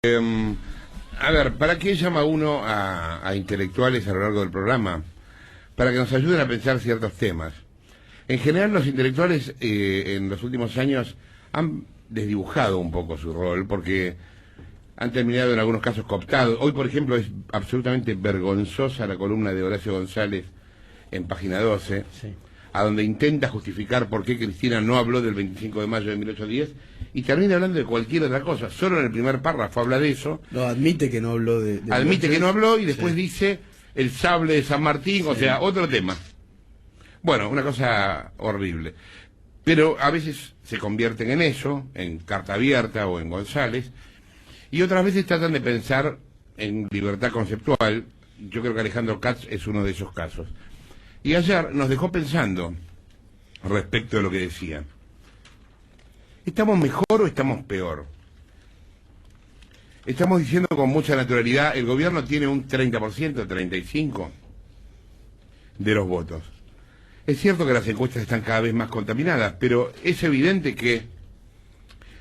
A ver, ¿para qué llama uno a intelectuales a lo largo del programa? Para que nos ayuden a pensar ciertos temas. En general, los intelectuales en los últimos años han desdibujado un poco su rol, porque han terminado en algunos casos cooptados. Hoy, por ejemplo, es absolutamente vergonzosa la columna de Horacio González en Página 12, sí, a donde intenta justificar por qué Cristina no habló del 25 de mayo de 1810 y termina hablando de cualquier otra cosa. Solo en el primer párrafo habla de eso. No, admite que no habló de admite que no habló y después dice el sable de San Martín, o sea, otro tema. Bueno, una cosa horrible. Pero a veces se convierten en eso, en Carta Abierta o en González, y otras veces tratan de pensar en libertad conceptual. Yo creo que Alejandro Katz es uno de esos casos. Y ayer nos dejó pensando respecto de lo que decía. ¿Estamos mejor o estamos peor? Estamos diciendo con mucha naturalidad, el gobierno tiene un 30%, 35% de los votos. Es cierto que las encuestas están cada vez más contaminadas, pero es evidente que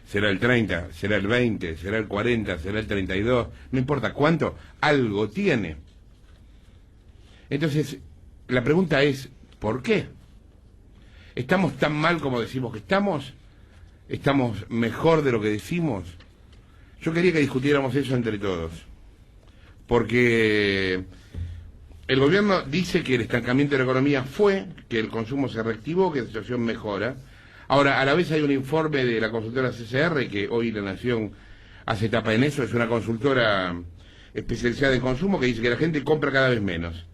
será el 30, será el 20, será el 40, será el 32, no importa cuánto, algo tiene. Entonces, la pregunta es, ¿por qué? ¿Estamos tan mal como decimos que estamos? ¿Estamos mejor de lo que decimos? Yo quería que discutiéramos eso entre todos, porque el gobierno dice que el estancamiento de la economía fue, que el consumo se reactivó, que la situación mejora. Ahora, a la vez hay un informe de la consultora CCR, que hoy La Nación hace tapa en eso, es una consultora especializada en consumo, que dice que la gente compra cada vez menos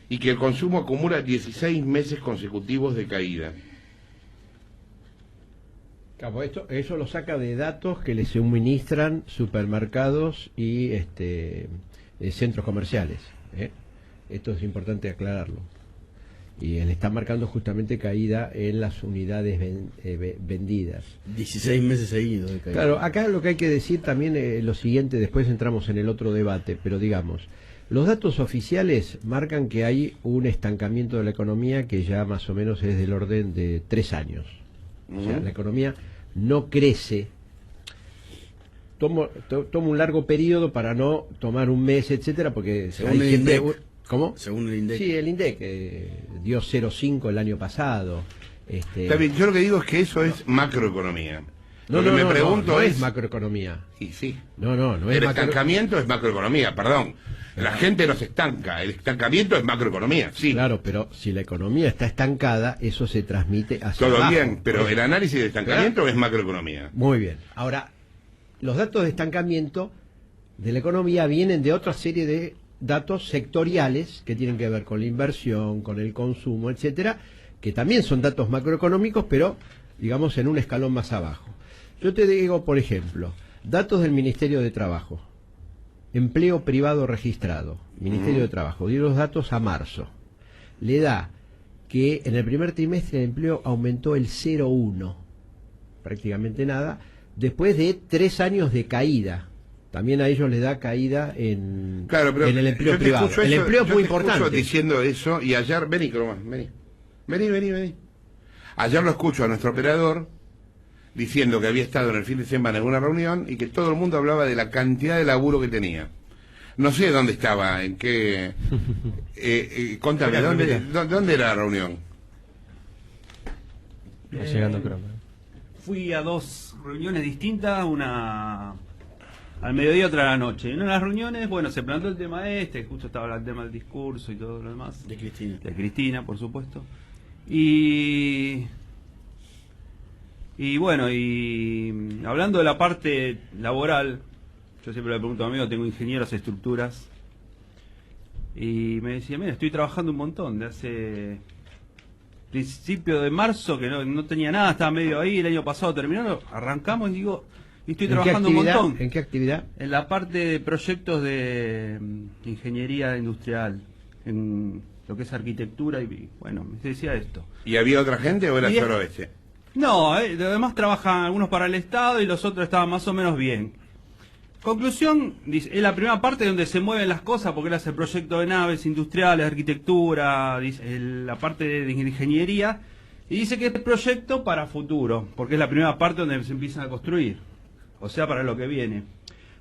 y que el consumo acumula 16 meses consecutivos de caída. Claro, eso lo saca de datos que le suministran supermercados y centros comerciales. Esto es importante aclararlo. Y le está marcando justamente caída en las unidades vendidas. 16 meses seguidos de caída. Claro, acá lo que hay que decir también es lo siguiente, después entramos en el otro debate, pero digamos, los datos oficiales marcan que hay un estancamiento de la economía que ya más o menos es del orden de 3 años. O sea, la economía no crece. Tomo un largo periodo para no tomar un mes, etcétera, porque según el INDEC. ¿Cómo? Según el INDEC. Sí, el INDEC dio 0,5 el año pasado. Está bien, yo lo que digo es que eso es macroeconomía. No es macroeconomía. Sí. No es el estancamiento es macroeconomía, perdón. La gente no se estanca, el estancamiento es macroeconomía, sí. Claro, pero si la economía está estancada, eso se transmite hacia todo abajo. Bien, pero el análisis de estancamiento es macroeconomía. Muy bien. Ahora, los datos de estancamiento de la economía vienen de otra serie de datos sectoriales que tienen que ver con la inversión, con el consumo, etcétera, que también son datos macroeconómicos, pero digamos en un escalón más abajo. Yo te digo, por ejemplo, datos del Ministerio de Trabajo, empleo privado registrado, Ministerio de Trabajo, dio los datos a marzo. Le da que en el primer trimestre el empleo aumentó el 0,1, prácticamente nada, después de 3 años de caída. También a ellos les da caída en el empleo privado. El empleo fue importante. Diciendo eso, y ayer, vení. Ayer lo escucho a nuestro operador diciendo que había estado en el fin de semana en una reunión y que todo el mundo hablaba de la cantidad de laburo que tenía. No sé dónde estaba, en qué... contame, ¿dónde era la reunión? Fui a 2 reuniones distintas, una al mediodía, otra a la noche. En una de las reuniones, bueno, se planteó el tema justo estaba hablando del tema del discurso y todo lo demás. De Cristina. De Cristina, por supuesto. Y bueno, y hablando de la parte laboral, yo siempre le pregunto a mi amigo, tengo ingenieros de estructuras, y me decía, mira, estoy trabajando un montón, de hace principio de marzo, que no tenía nada, estaba medio ahí, el año pasado terminando, arrancamos y digo, y estoy trabajando un montón. ¿En qué actividad? En la parte de proyectos de ingeniería industrial, en lo que es arquitectura, y bueno, me decía esto. ¿Y había otra gente o era solo ese? No, además trabajan algunos para el Estado y los otros estaban más o menos bien. Conclusión, dice, es la primera parte donde se mueven las cosas, porque él hace el proyecto de naves industriales, arquitectura, dice, la parte de ingeniería, y dice que es proyecto para futuro, porque es la primera parte donde se empiezan a construir, o sea, para lo que viene.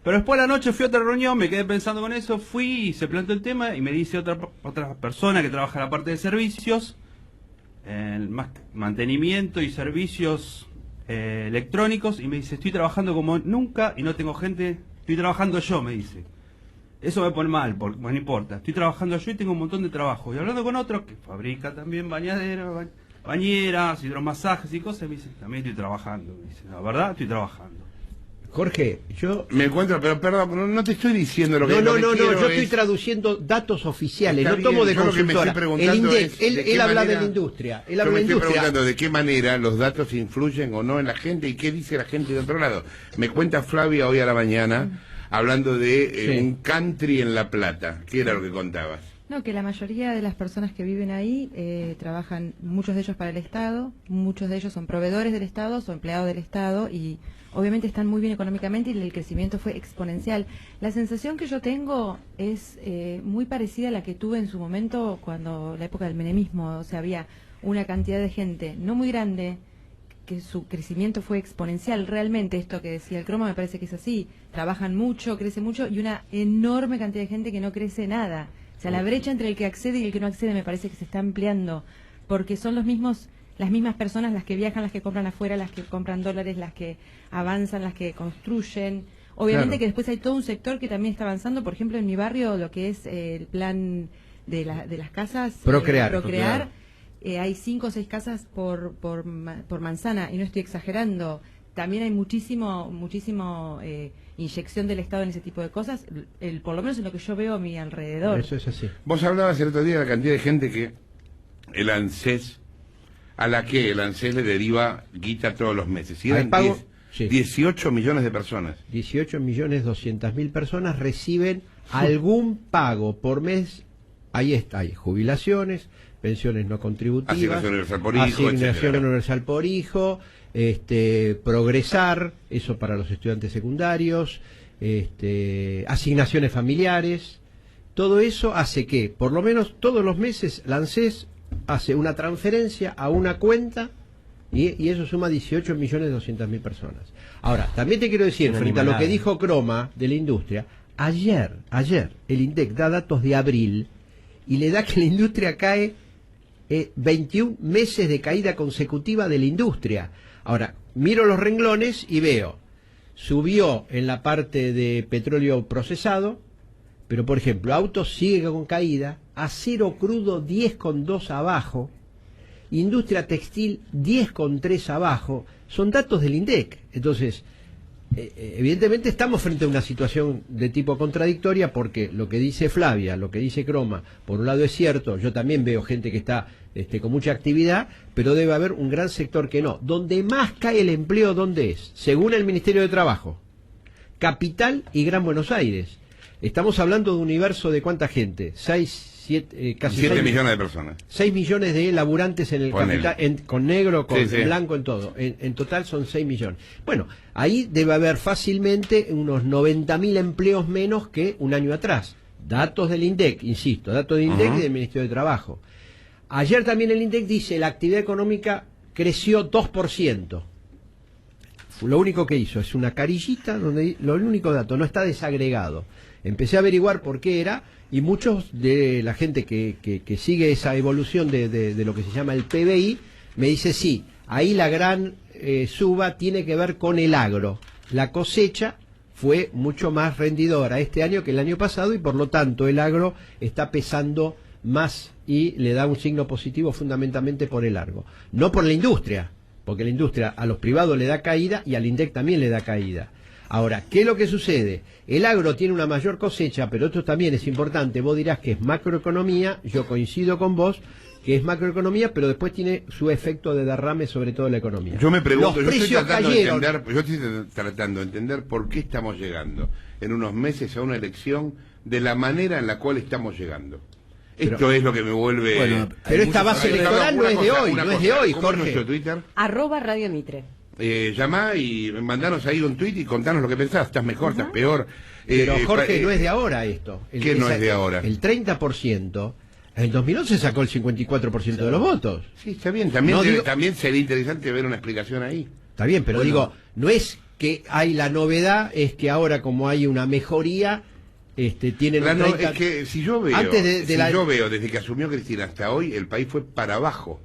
Pero después a la noche fui a otra reunión, me quedé pensando con eso, fui y se planteó el tema y me dice otra persona que trabaja en la parte de servicios, más mantenimiento y servicios electrónicos, y me dice, estoy trabajando como nunca y no tengo gente, estoy trabajando yo, me dice. Eso me pone mal, porque no importa, estoy trabajando yo y tengo un montón de trabajo. Y hablando con otro que fabrica también bañeras, hidromasajes y cosas, me dice, también estoy trabajando. Me dice, la verdad, estoy trabajando. Jorge, yo... Me encuentro, pero perdón, no te estoy diciendo lo que No, lo que quiero yo estoy es- traduciendo datos oficiales, Está no tomo bien, de yo lo que me consultora. estoy preguntando El INDEC, es de qué él habla manera- de la industria. Él Yo habla me de la estoy industria. preguntando de qué manera los datos influyen o no en la gente y qué dice la gente de otro lado. Me cuenta Flavia hoy a la mañana hablando de Sí. un country en La Plata. ¿Qué era lo que contabas? No, que la mayoría de las personas que viven ahí trabajan, muchos de ellos para el Estado, muchos de ellos son proveedores del Estado, son empleados del Estado y obviamente están muy bien económicamente y el crecimiento fue exponencial. La sensación que yo tengo es muy parecida a la que tuve en su momento cuando la época del menemismo, o sea, había una cantidad de gente no muy grande, que su crecimiento fue exponencial. Realmente esto que decía el Croma me parece que es así, trabajan mucho, crece mucho y una enorme cantidad de gente que no crece nada. O sea, la brecha entre el que accede y el que no accede me parece que se está ampliando, porque son las mismas personas las que viajan, las que compran afuera, las que compran dólares, las que avanzan, las que construyen. Obviamente Claro. que después hay todo un sector que también está avanzando, por ejemplo, en mi barrio, lo que es el plan de las casas. Procrear. Hay 5 o 6 casas por manzana, y no estoy exagerando. También hay muchísimo inyección del Estado en ese tipo de cosas, por lo menos en lo que yo veo a mi alrededor. Eso es así. Vos hablabas el otro día de la cantidad de gente que el ANSES, a la que el ANSES le deriva guita todos los meses. Y Hay eran pago- 10, sí. 18 millones de personas. 18.200.000 personas reciben algún pago por mes. Ahí está, hay jubilaciones, pensiones no contributivas, Asignación universal por hijo, asignación etcétera. universal por hijo, progresar, eso para los estudiantes secundarios, asignaciones familiares. Todo eso hace que, por lo menos todos los meses, la ANSES hace una transferencia a una cuenta y eso suma 18.200.000 personas. Ahora, también te quiero decir, Una frente a lo que animalada. dijo Croma de la industria, ayer el INDEC da datos de abril y le da que la industria cae 21 meses de caída consecutiva de la industria. Ahora, miro los renglones y veo, subió en la parte de petróleo procesado, pero por ejemplo, autos sigue con caída, acero crudo 10,2 abajo, industria textil 10,3 abajo, son datos del INDEC. Entonces, evidentemente estamos frente a una situación de tipo contradictoria, porque lo que dice Flavia, lo que dice Croma, por un lado es cierto, yo también veo gente que está con mucha actividad, pero debe haber un gran sector que no. Donde más cae el empleo, ¿dónde es? Según el Ministerio de Trabajo, Capital y Gran Buenos Aires. Estamos hablando de un universo de cuánta gente, 7 millones de personas. 6 millones de laburantes en el Ponele. capital, con negro, con Sí, sí. blanco, en todo. En total son 6 millones. Bueno, ahí debe haber fácilmente unos 90.000 empleos menos que un año atrás. Datos del INDEC, insisto, datos del INDEC y del Ministerio de Trabajo. Ayer también el INDEC dice la actividad económica creció 2%. Lo único que hizo es una carillita donde lo único dato no está desagregado. Empecé a averiguar por qué era, y muchos de la gente que sigue esa evolución de lo que se llama el PBI me dice sí, ahí la gran suba tiene que ver con el agro. La cosecha fue mucho más rendidora este año que el año pasado y por lo tanto el agro está pesando más y le da un signo positivo fundamentalmente por el agro, no por la industria, porque la industria a los privados le da caída y al INDEC también le da caída. Ahora, ¿qué es lo que sucede? El agro tiene una mayor cosecha, pero esto también es importante, vos dirás que es macroeconomía, yo coincido con vos, que es macroeconomía, pero después tiene su efecto de derrame sobre toda la economía. Yo me pregunto, Los yo estoy precios tratando cayeron. de entender, yo estoy tratando de entender por qué estamos llegando en unos meses a una elección de la manera en la cual estamos llegando. Pero- Esto es lo que me vuelve... Bueno, Pero esta muchos- base A ver, electoral no una es de cosa, hoy, una no es cosa. de hoy, ¿Cómo es Jorge. nuestro Twitter? @Radio Mitre. Llamá y mandanos ahí un tweet y contanos lo que pensás. ¿Estás mejor? ¿Estás peor? Pero Jorge, pa- no es de ahora esto. ¿Qué no es de ahora? El 30%, en el 2011 sacó el 54% de los votos. Sí, está bien. También, No digo- también sería interesante ver una explicación ahí. Está bien, pero Bueno. digo, no es que hay la novedad es que ahora como hay una mejoría, tienen un 30... Es que si yo veo, Antes yo veo desde que asumió Cristina hasta hoy, el país fue para abajo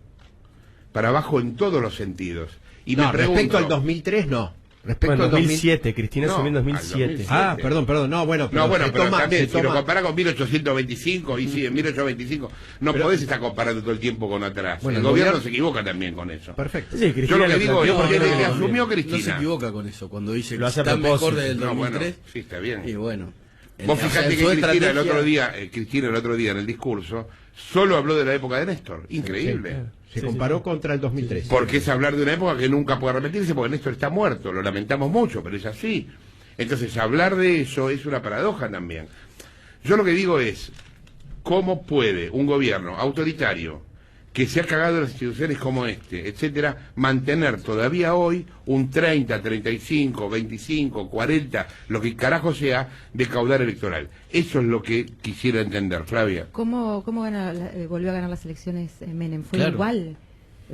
en todos los sentidos. Y no, me pregunto, respecto al 2003 no. Respecto Bueno, al 2007, Cristina asumió en 2007. Ah, perdón, no, bueno, pero, pero también, si lo compara con 1825, y sí, en 1825, no podés estar comparando todo el tiempo con atrás. Bueno, el gobierno se equivoca también con eso. Perfecto. Sí, Yo lo que digo es porque desde que no, asumió Cristina. No se equivoca con eso, cuando dice Lo que hace a está mejor propósito. desde el 2003. Bueno, sí, está bien. Y bueno. Vos fijate que su Cristina estrategia- el otro día en el discurso solo habló de la época de Néstor. Increíble. Se comparó contra el 2003. Porque es hablar de una época que nunca puede repetirse, porque Néstor está muerto, lo lamentamos mucho, pero es así. Entonces, hablar de eso es una paradoja también. Yo lo que digo es, ¿cómo puede un gobierno autoritario, que se ha cagado en las instituciones como etcétera, mantener todavía hoy un 30, 35, 25, 40, lo que carajo sea, de caudal electoral? Eso es lo que quisiera entender, Flavia. ¿Cómo volvió a ganar las elecciones Menem? Fue Claro. igual.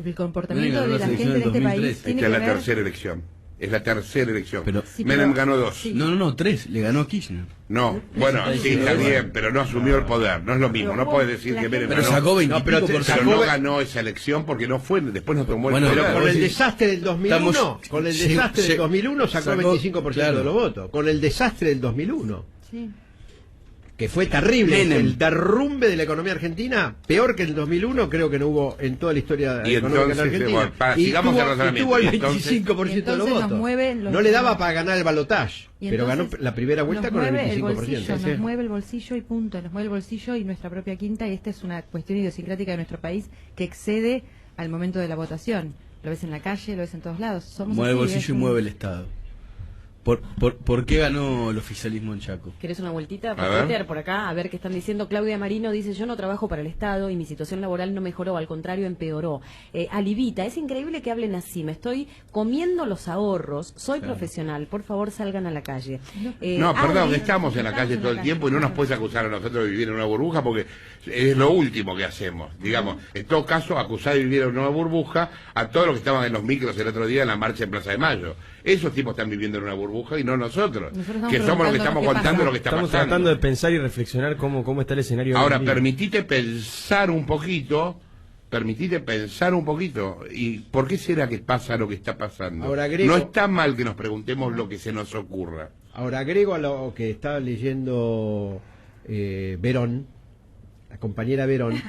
El comportamiento Menem ganó de la las gente de este elecciones en país 2003. tiene Esta es que la ver... tercera elección. Es la tercera elección. Pero- Sí, Menem pero- ganó 2. sí. No, 3. Le ganó Kirchner. No, bueno, sí, está bien, pero no asumió el poder. No es lo mismo. No puedes decir que Menem Pero ganó. sacó 20 No, pero y pico te- por Pero sacó- no ganó esa elección porque no fue, después no tomó el Bueno, poder. Pero con vos el decís- desastre del 2001, Estamos- con el sí, desastre sí, del 2001 sacó el sacó, 25% claro. de los votos. Con el desastre del 2001, Sí. que fue terrible, Menem. el derrumbe de la economía argentina, peor que el 2001, creo que no hubo en toda la historia Y económica de la entonces, Argentina. bueno, y sigamos el tuvo, razonamiento. y tuvo el Y entonces- 25% de los Entonces nos votos. mueven los- No le daba para ganar el balotaje, Y pero ganó entonces la primera vuelta nos con el mueve 25%. bolsillo, sí. nos mueve el bolsillo y punto, nos mueve el bolsillo y nuestra propia quinta, y esta es una cuestión idiosincrática de nuestro país que excede al momento de la votación. Lo ves en la calle, lo ves en todos lados. Somos Mueve el así, es bolsillo y un- mueve el Estado. ¿Por qué ganó el oficialismo en Chaco? ¿Querés una vueltita A por ver. Twitter, por acá? A ver qué están diciendo. Claudia Marino dice, yo no trabajo para el Estado y mi situación laboral no mejoró, al contrario empeoró. Alivita, es increíble que hablen así. Me estoy comiendo los ahorros, soy profesional, por favor salgan a la calle. No, perdón, Adri, estamos en la calle todo el tiempo y no nos puedes acusar a nosotros de vivir en una burbuja porque es lo último que hacemos. Digamos, en todo caso, acusar de vivir en una burbuja a todos los que estaban en los micros el otro día en la marcha en Plaza de Mayo. Esos tipos están viviendo en una burbuja y no nosotros, estamos que somos los que preguntándonos estamos qué contando pasa. lo que está Estamos pasando. tratando de pensar y reflexionar cómo está el escenario. Ahora, hoy en día. permitite pensar un poquito, ¿y por qué será que pasa lo que está pasando? Ahora, agrego- No está mal que nos preguntemos lo que se nos ocurra. Ahora agrego a lo que estaba leyendo Verón, la compañera Verón,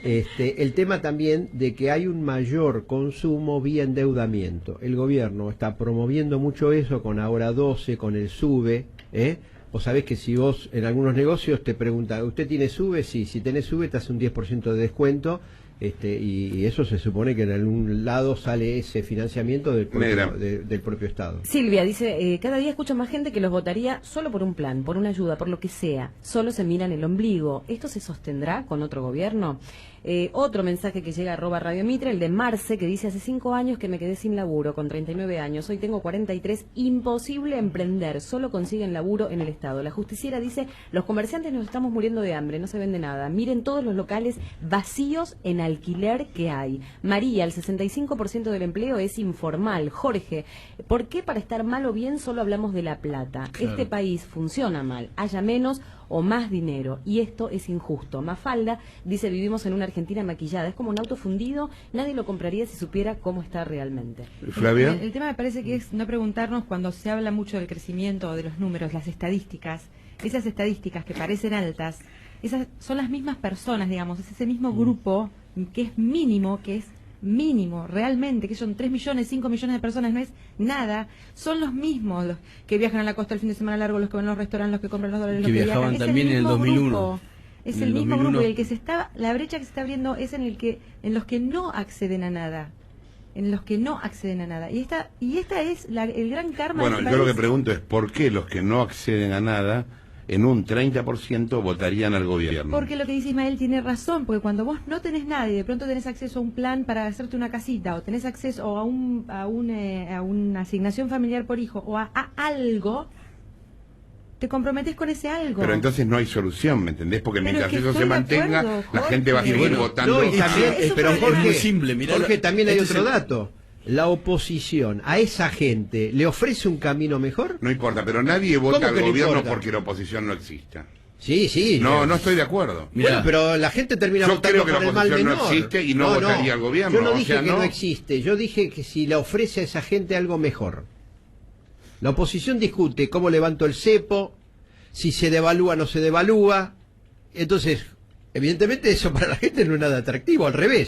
el tema también de que hay un mayor consumo vía endeudamiento. El gobierno está promoviendo mucho eso con Ahora 12, con el SUBE. Vos sabés que si vos en algunos negocios te preguntan, ¿usted tiene SUBE? Sí, si tenés SUBE te hace un 10% de descuento. Y eso se supone que en algún lado sale ese financiamiento del Negra. del propio Estado. Silvia dice, cada día escucho más gente que los votaría solo por un plan, por una ayuda, por lo que sea. Solo se miran el ombligo. ¿Esto se sostendrá con otro gobierno? Otro mensaje que llega a @Radio Mitre, el de Marce, que dice, hace 5 años que me quedé sin laburo, con 39 años, hoy tengo 43, imposible emprender, solo consiguen laburo en el Estado. La justiciera dice, los comerciantes nos estamos muriendo de hambre, no se vende nada. Miren todos los locales vacíos en alquiler que hay. María, el 65% del empleo es informal. Jorge, ¿por qué para estar mal o bien solo hablamos de la plata? Claro. Este país funciona mal, haya menos o más dinero, y esto es injusto. Mafalda dice, vivimos en una Argentina maquillada, es como un auto fundido, nadie lo compraría si supiera cómo está realmente. Flavia. El tema me parece que es no preguntarnos cuando se habla mucho del crecimiento o de los números, las estadísticas, esas estadísticas que parecen altas, esas son las mismas personas, digamos, es ese mismo grupo que es mínimo, realmente, que son 3 millones, 5 millones de personas, no es nada, son los mismos los que viajan a la costa el fin de semana largo, los que van a los restaurantes, los que compran los dólares, Que los que viajaban viajan. también en el mismo 2001. grupo. Es En el el mismo 2001. grupo, y el que la brecha que se está abriendo es en los que no acceden a nada. En los que no acceden a nada. Y esta es el gran karma Bueno, del yo lo que país. pregunto es ¿por qué los que no acceden a nada en un 30% votarían al gobierno? Porque lo que dice Ismael tiene razón, porque cuando vos no tenés nada y de pronto tenés acceso a un plan para hacerte una casita, o tenés acceso a una asignación familiar por hijo, o a algo, te comprometes con ese algo. Pero entonces no hay solución, ¿me entendés? Porque Pero mientras es que eso se estoy de mantenga, acuerdo, la gente va a Jorge. seguir Bueno, votando. No, y también, Eso pero fue- Jorge, es muy simple, mirá, Jorge, también hay este otro es el- dato. la oposición a esa gente le ofrece un camino mejor? No importa, pero nadie vota al que no gobierno importa? porque la oposición no exista. Sí. No, no estoy de acuerdo. Bueno, Mirá, pero la gente termina yo votando creo que por la el mal oposición menor. no existe y no votaría al gobierno. Yo no o dije sea, que no existe, yo dije que si le ofrece a esa gente algo mejor. La oposición discute cómo levanto el cepo, si se devalúa o no se devalúa. Entonces, evidentemente eso para la gente no es nada atractivo, al revés.